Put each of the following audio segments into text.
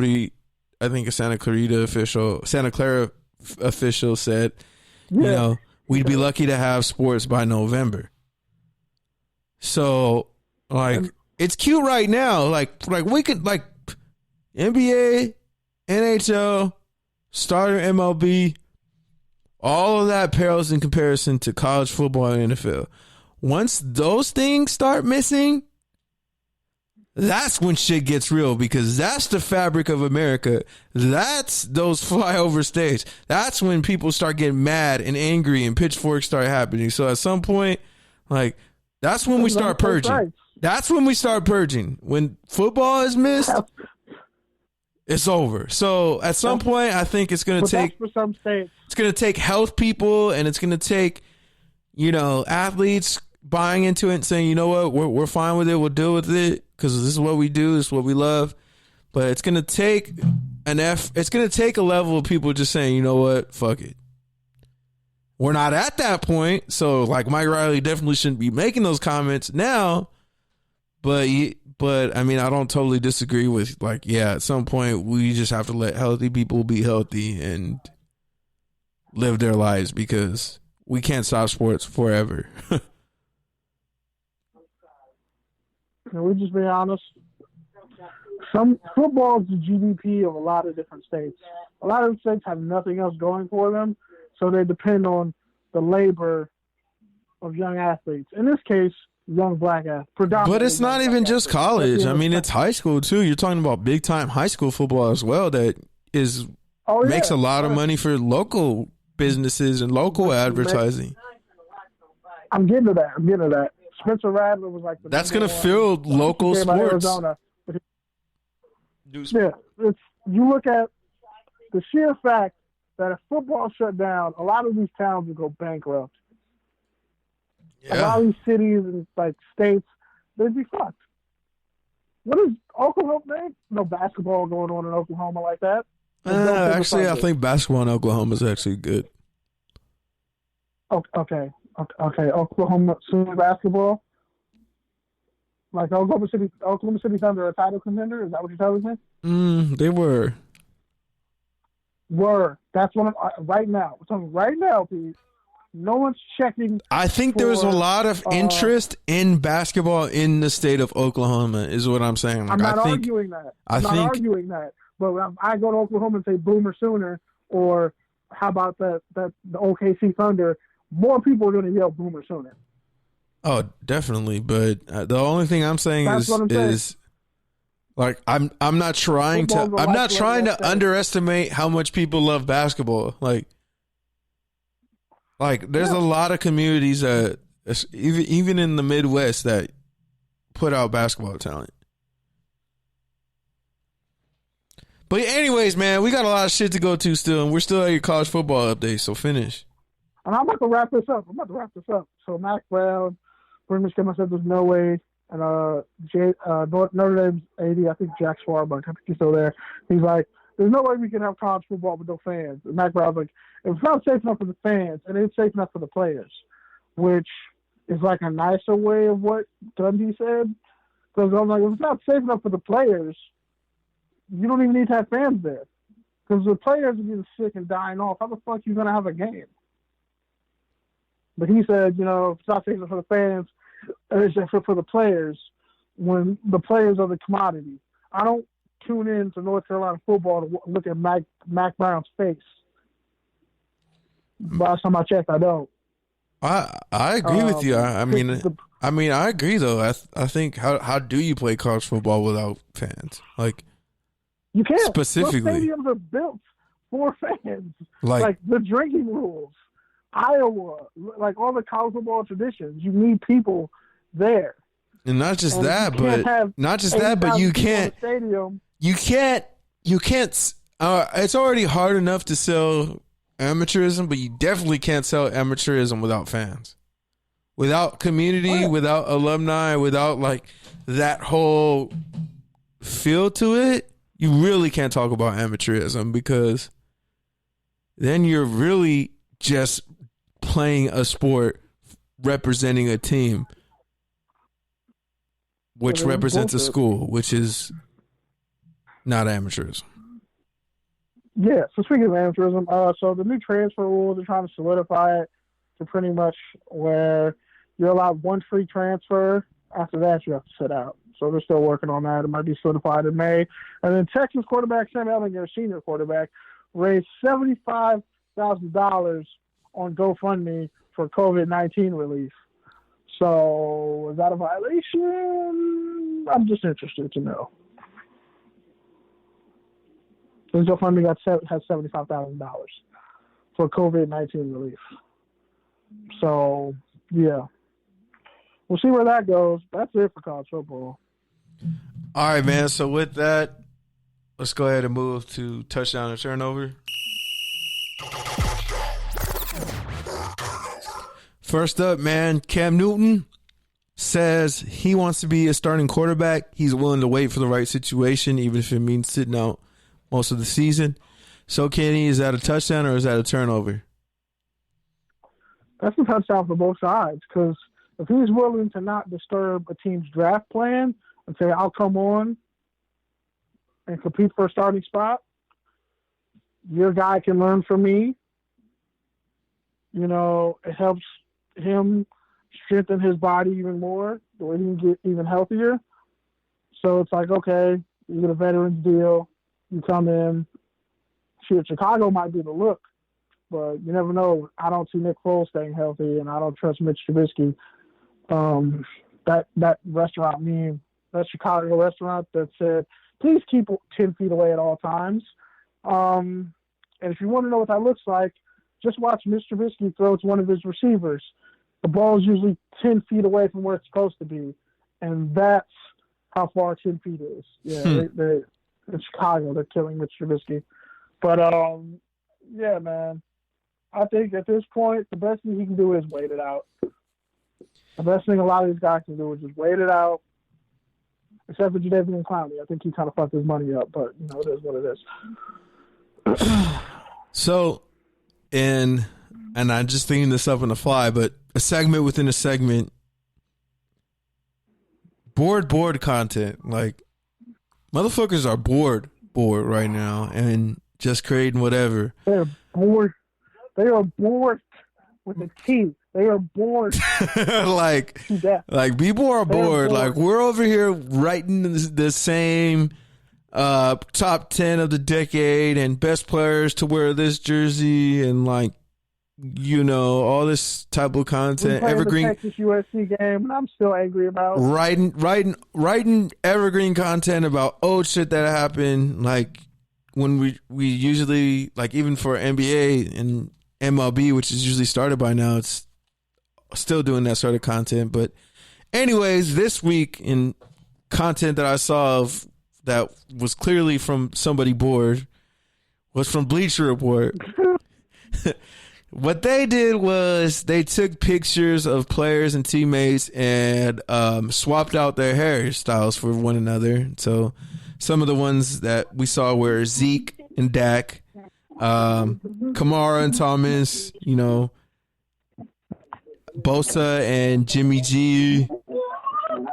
somebody, I think a Santa Clara official said, you know, we'd be lucky to have sports by November. So, like, it's cute right now. Like we could, like, NBA, NHL, starter MLB, all of that pales in comparison to college football and NFL. Once those things start missing, that's when shit gets real, because that's the fabric of America. That's those flyover states. That's when people start getting mad and angry and pitchforks start happening. So at some point, like, that's when we start purging. That's when we start purging. When football is missed, it's over. So at some point, I think it's going to take, for some states. It's going to take health people, and it's going to take, you know, athletes buying into it and saying, you know what, we're fine with it. We'll deal with it because this is what we do. This is what we love. But it's going to take it's going to take a level of people just saying, you know what, fuck it. We're not at that point. So, like, Mike Riley definitely shouldn't be making those comments now. But I mean, I don't totally disagree with, like, yeah, at some point we just have to let healthy people be healthy and live their lives, because we can't stop sports forever. Can we just be honest? Some football is the GDP of a lot of different states. A lot of states have nothing else going for them, so they depend on the labor of young athletes. In this case, young black athletes. But it's not even just college. I mean, it's high school too. You're talking about big time high school football as well. That makes a lot of money for local businesses and local advertising. I'm getting to that. Spencer Rattler was like that's going to fill local sports. Yeah, you look at the sheer fact that if football shut down, a lot of these towns would go bankrupt. Yeah. A lot of these cities and, like, states, they'd be fucked. What is Oklahoma? There ain't no basketball going on in Oklahoma like that. Actually, I think basketball in Oklahoma is actually good. Okay. Oklahoma City basketball, like Oklahoma City's under a title contender. Is that what you're telling me? They were. That's what I'm right now. We're talking right now, Pete. No one's checking. I think there's a lot of interest in basketball in the state of Oklahoma, is what I'm saying. Like, I'm not arguing that. I'm not arguing that. But when I go to Oklahoma and say Boomer Sooner, or how about the OKC Thunder, more people are going to yell Boomer Sooner. Oh, definitely. But the only thing I'm saying is like, I'm not trying to underestimate how much people love basketball. Like there's a lot of communities that even in the Midwest that put out basketball talent. But anyways, man, we got a lot of shit to go to still, and we're still at your college football update, so finish. And I'm about to wrap this up. So Mac Brown pretty much came and said there's no way. And Notre Dame's AD, I think Jack Swarbrick, I think he's still there. He's like, there's no way we can have college football with no fans. And Mac Brown's like, if it's not safe enough for the fans, and it's safe enough for the players, which is like a nicer way of what Dundee said. Because I'm like, if it's not safe enough for the players, you don't even need to have fans there. Because the players are getting sick and dying off. How the fuck are you going to have a game? But he said, you know, it's not safe enough for the fans, it's just for the players, when the players are the commodity. I don't tune in to North Carolina football to look at Mac Brown's face. Last time I checked, I don't. I agree with you. I mean, I agree though. I think how do you play college football without fans? Like, you can't. Specifically, those stadiums are built for fans. Like the drinking rules, Iowa, like all the college football traditions. You need people there. And not just that, but you can't. You can't. It's already hard enough to sell amateurism, but you definitely can't sell amateurism without fans, without community, without alumni, without like that whole feel to it. You really can't talk about amateurism, because then you're really just playing a sport representing a team, which represents a school, which is Not amateurism. Yeah, so speaking of amateurism, so the new transfer rules are trying to solidify it to pretty much where you're allowed one free transfer. After that, you have to sit out. So they're still working on that. It might be solidified in May. And then Texas quarterback Sam Ehlinger, senior quarterback, raised $75,000 on GoFundMe for COVID-19 relief. So is that a violation? I'm just interested to know. His GoFundMe has $75,000 for COVID-19 relief. So, yeah. We'll see where that goes. That's it for college football. All right, man. So with that, let's go ahead and move to touchdown and turnover. First up, man, Cam Newton says he wants to be a starting quarterback. He's willing to wait for the right situation, even if it means sitting out most of the season. So, Kenny, is that a touchdown or is that a turnover? That's a touchdown for both sides, because if he's willing to not disturb a team's draft plan and say, I'll come on and compete for a starting spot, your guy can learn from me. You know, it helps him strengthen his body even more, the way he can get even healthier. So it's like, okay, you get a veterans deal, you come in. Shit, Chicago might be the look, but you never know. I don't see Nick Foles staying healthy, and I don't trust Mitch Trubisky. That restaurant meme, that Chicago restaurant that said, please keep 10 feet away at all times. And if you want to know what that looks like, just watch Mitch Trubisky throw to one of his receivers. The ball is usually 10 feet away from where it's supposed to be, and that's how far 10 feet is. Yeah, they're in Chicago, they're killing Mitch Trubisky. But, yeah, man, I think at this point, the best thing he can do is wait it out. The best thing a lot of these guys can do is just wait it out, except for Jadeveon Clowney. I think he kind of fucked his money up, but, you know, it is what it is. So, and I'm just thinking this up on the fly, but a segment within a segment, bored content. Like, motherfuckers are bored right now and just creating whatever. They're bored. They are bored with the team. They are bored. like people are bored. Like, we're over here writing the same top 10 of the decade and best players to wear this jersey and, like, you know, all this type of content. Evergreen the Texas USC game, and I'm still angry about writing evergreen content about old shit that happened. Like, when we usually, like, even for NBA and MLB, which is usually started by now, it's still doing that sort of content. But anyways, this week in content that I saw of that was clearly from somebody bored was from Bleacher Report. What they did was they took pictures of players and teammates and swapped out their hairstyles for one another. So some of the ones that we saw were Zeke and Dak, Kamara and Thomas, you know, Bosa and Jimmy G.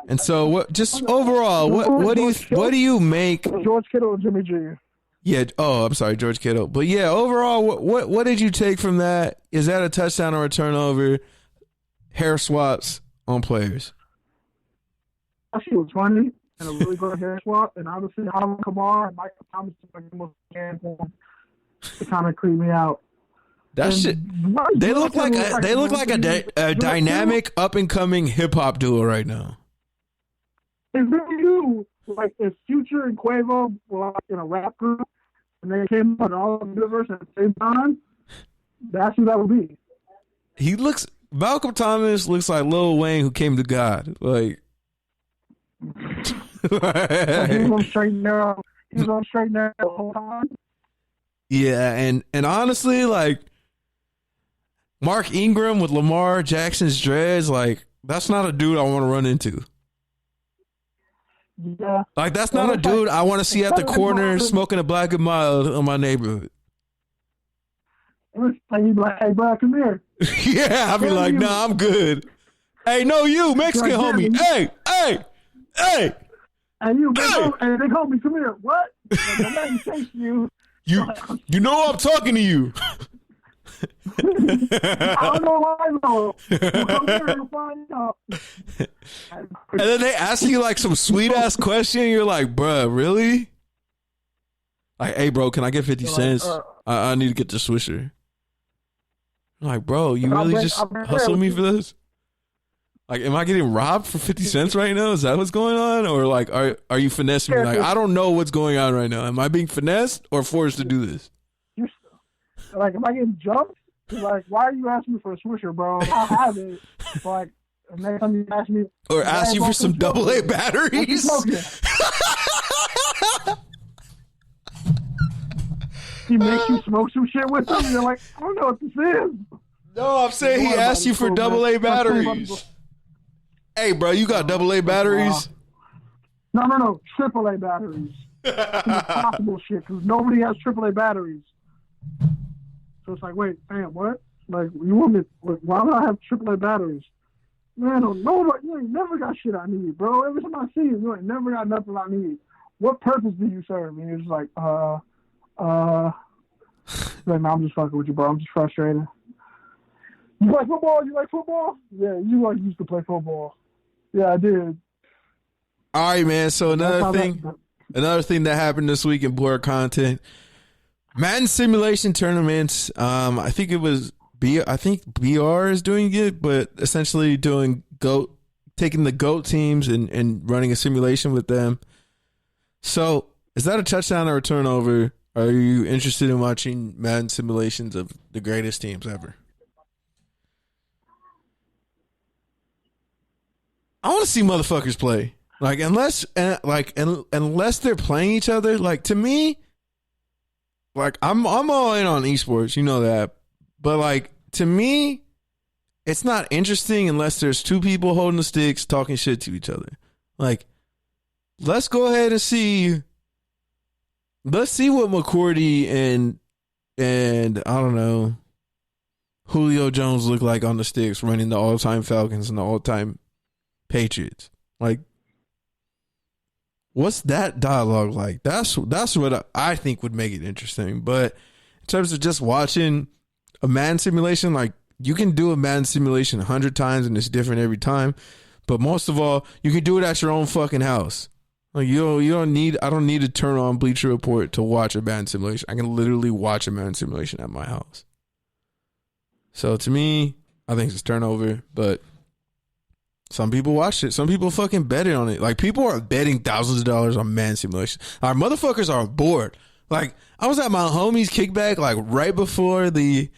And so, what? Just overall, what do you make? George Kittle and Jimmy G. Yeah. Oh, I'm sorry, George Kittle. But yeah, overall, what did you take from that? Is that a touchdown or a turnover? Hair swaps on players. I think it was funny and a really good hair swap. And obviously, Alvin Kamara and Michael Thomas it kind of creeped me out. That shit. They look like a dynamic up and coming hip hop duo right now. It really do. Like, if Future and Quavo were like in a rap group and they came out all of the universe at the same time, that's who that would be. Malcolm Thomas looks like Lil Wayne who came to God. Like, he was on straight and narrow the whole time. Yeah, and honestly, like, Mark Ingram with Lamar Jackson's dreads, like, that's not a dude I want to run into. Yeah. Like, that's not a dude I want to see at the corner smoking a Black and Mild in my neighborhood. Like, you'd be like, hey, bro, come here. Yeah, I'd be like, nah, I'm good. Hey, no, you, Mexican homie. Hey. And you, big homie, come here. What? Like, nobody chased you. You know I'm talking to you. I don't know why, though. We'll come here and find out. And then they ask you like some sweet ass question. And you're like, bruh, really? Like, hey, bro, can I get 50 cents? I need to get the Swisher. I'm like, bro, you really just hustle me for this? Like, am I getting robbed for 50 cents right now? Is that what's going on? Or like, are you finessing me? Like, I don't know what's going on right now. Am I being finessed or forced to do this? Like, am I getting jumped? Like, why are you asking me for a Swisher, bro? I have it. Like, next time you ask me, or ask you for some AA batteries. He makes you smoke some shit with him. You're like, I don't know what this is. No, I'm saying he asked you for AA batteries. Hey, bro, you got AA batteries? No. AAA batteries. Impossible shit, because nobody has AAA batteries. So it's like, wait, damn, what? Like, you want me? Why do I have AAA batteries? Man, nobody, you ain't never got shit I need, bro. Every time I see you ain't never got nothing I need. What purpose do you serve? And it's like, like, no, I'm just fucking with you, bro. I'm just frustrated. You like football? You like football? Yeah, you used to play football. Yeah, I did. All right, man. So another thing that happened this week in board content, Madden simulation tournaments. I think BR is doing it, but essentially taking the GOAT teams and running a simulation with them. So is that a touchdown or a turnover? Are you interested in watching Madden simulations of the greatest teams ever? I want to see motherfuckers play. Like, unless they're playing each other, like, to me, like, I'm all in on esports, you know that. But like, to me, it's not interesting unless there's two people holding the sticks talking shit to each other. Like, let's go ahead and see. Let's see what McCourty and I don't know, Julio Jones look like on the sticks running the all-time Falcons and the all-time Patriots. Like, what's that dialogue like? That's what I think would make it interesting. But in terms of just watching a Madden simulation, like, you can do a Madden simulation 100 times and it's different every time. But most of all, you can do it at your own fucking house. Like, I don't need to turn on Bleacher Report to watch a Madden simulation. I can literally watch a Madden simulation at my house. So to me, I think it's a turnover, but some people watch it. Some people fucking betted on it. Like, people are betting thousands of dollars on Madden simulation. Our motherfuckers are bored. Like, I was at my homie's kickback, like, right before the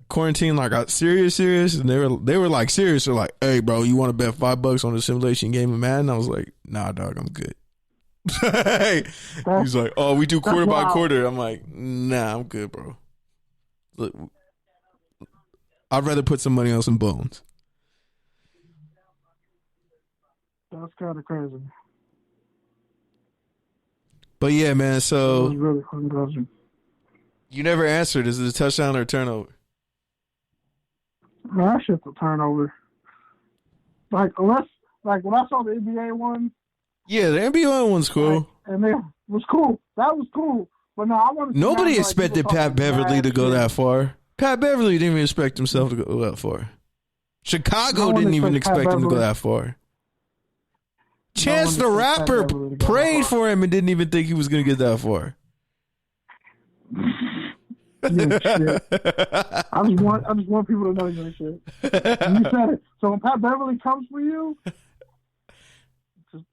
quarantine, like, got serious, and they were like serious. They're like, hey, bro, you want to bet $5 on a simulation game of Madden? I was like, nah, dog, I'm good. He's like, oh, we do quarter by quarter. I'm like, nah, I'm good, bro. Look, I'd rather put some money on some bones. That's kind of crazy. But yeah, man, so that was really fucking crazy. You never answered. Is it a touchdown or a turnover? Man, that shit's a turnover. Like, unless, like, when I saw the NBA one. Yeah, the NBA one's cool. Like, and it was cool. That was cool. But no, I want to. Nobody expected Pat Beverly to go that far. Pat Beverly didn't even expect himself to go that far. Chicago didn't even expect him to go that far. Chance the Rapper prayed for him and didn't even think he was going to get that far. Shit. I just want people to know your shit. You said it. So when Pat Beverly comes for you,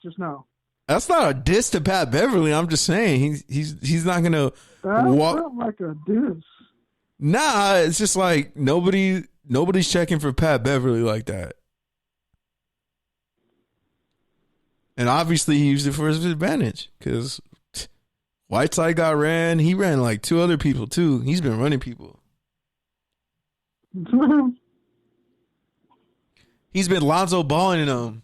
just know. That's not a diss to Pat Beverly. I'm just saying he's not gonna walk. Not like a diss. Nah, it's just like nobody's checking for Pat Beverly like that. And obviously he used it for his advantage because Whiteside got ran. He ran like two other people too. He's been running people. He's been Lonzo balling in them.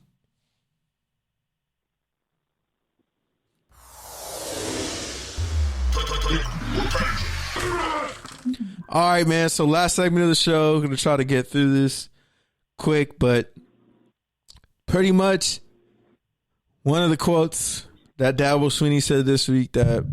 All right, man. So last segment of the show, going to try to get through this quick, but pretty much one of the quotes That Dabo Swinney said this week that